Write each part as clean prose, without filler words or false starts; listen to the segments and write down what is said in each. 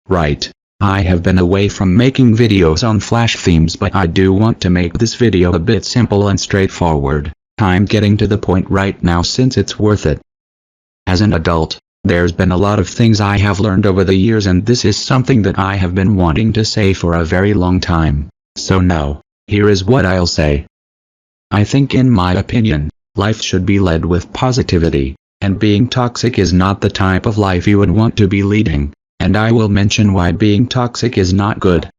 Right. I have been away from making videos on FlashThemes, but I do want to make this video a bit simple and straightforward. I'm getting to the point right now since it's worth it. As an adult, there's been a lot of things I have learned over the years, and this is something that I have been wanting to say for a very long time. So now, here is what I'll say. I think, in my opinion, life should be led with positivity, and being toxic is not the type of life you would want to be leading. And I will mention why being toxic is not good.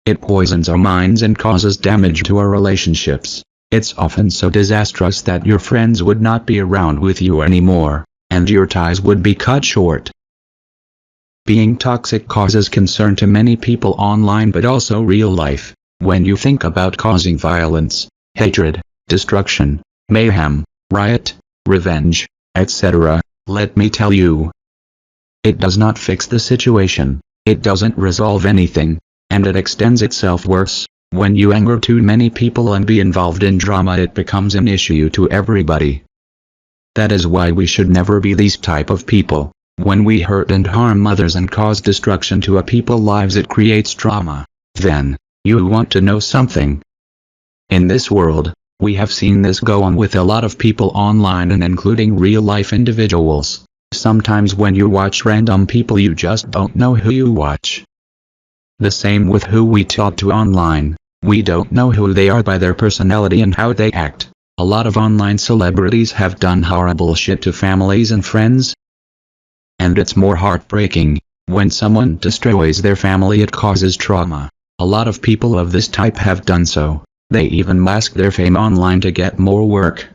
It poisons our minds and causes damage to our relationships. It's often so disastrous that your friends would not be around with you anymore, and your ties would be cut short. Being toxic causes concern to many people online, but also real life. When you think about causing violence, hatred, destruction, mayhem, riot, revenge, etc., let me tell you, it does not fix the situation, it doesn't resolve anything, and it extends itself worse. When you anger too many people and be involved in drama, it becomes an issue to everybody. That is why we should never be these type of people. When we hurt and harm others and cause destruction to a people's lives, it creates drama. Then, you want to know something? In this world, we have seen this go on with a lot of people online, and including real-life individuals. Sometimes when you watch random people, you just don't know who you watch. The same with who we talk to online. We don't know who they are by their personality and how they act. A lot of online celebrities have done horrible shit to families and friends. And it's more heartbreaking. When someone destroys their family, it causes trauma. A lot of people of this type have done so. They even mask their fame online to get more work.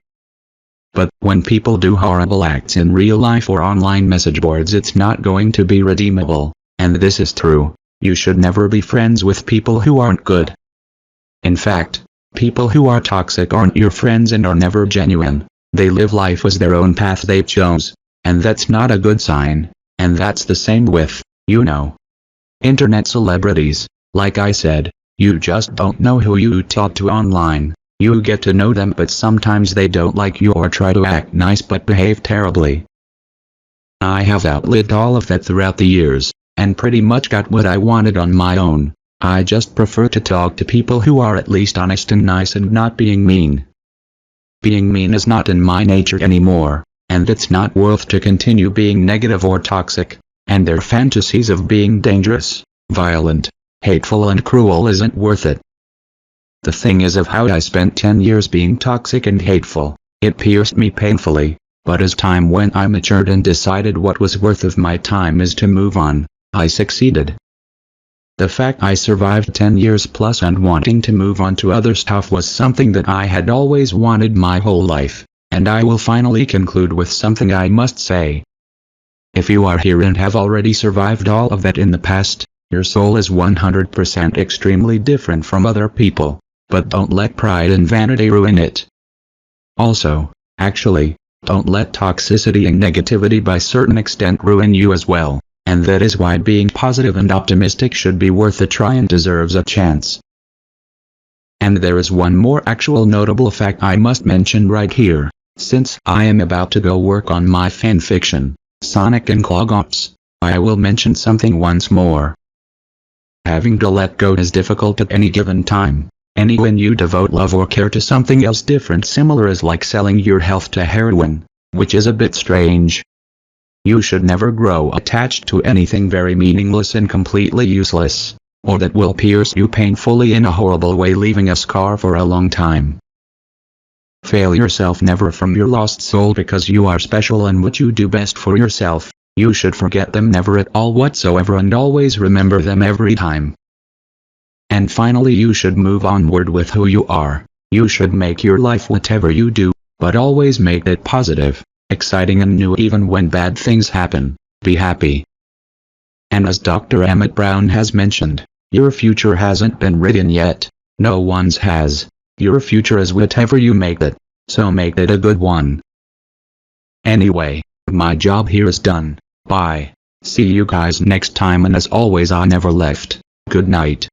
But when people do horrible acts in real life or online message boards, it's not going to be redeemable. And this is true. You should never be friends with people who aren't good. In fact, people who are toxic aren't your friends and are never genuine. They live life as their own path they chose. And that's not a good sign. And that's the same with, internet celebrities. Like I said, you just don't know who you talk to online. You get to know them, but sometimes they don't like you or try to act nice but behave terribly. I have outlived all of that throughout the years, and pretty much got what I wanted on my own. I just prefer to talk to people who are at least honest and nice and not being mean. Being mean is not in my nature anymore, and it's not worth to continue being negative or toxic, and their fantasies of being dangerous, violent, hateful and cruel isn't worth it. The thing is, of how I spent 10 years being toxic and hateful, it pierced me painfully, but as time went I matured and decided what was worth of my time is to move on. I succeeded. The fact I survived 10 years plus and wanting to move on to other stuff was something that I had always wanted my whole life, and I will finally conclude with something I must say. If you are here and have already survived all of that in the past, your soul is 100% extremely different from other people. But don't let pride and vanity ruin it. Also, actually, don't let toxicity and negativity by certain extent ruin you as well, and that is why being positive and optimistic should be worth a try and deserves a chance. And there is one more actual notable fact I must mention right here, since I am about to go work on my fanfiction, Sonic and KlodtVerse, I will mention something once more. Having to let go is difficult at any given time. When you devote love or care to something else different, similar is like selling your health to heroin, which is a bit strange. You should never grow attached to anything very meaningless and completely useless, or that will pierce you painfully in a horrible way, leaving a scar for a long time. Fail yourself never from your lost soul, because you are special and what you do best for yourself. You should forget them never at all whatsoever and always remember them every time. And finally, you should move onward with who you are. You should make your life whatever you do, but always make it positive, exciting and new even when bad things happen. Be happy. And as Dr. Emmett Brown has mentioned, your future hasn't been written yet. No one's has. Your future is whatever you make it, so make it a good one. Anyway, my job here is done. Bye. See you guys next time, and as always, I never left. Good night.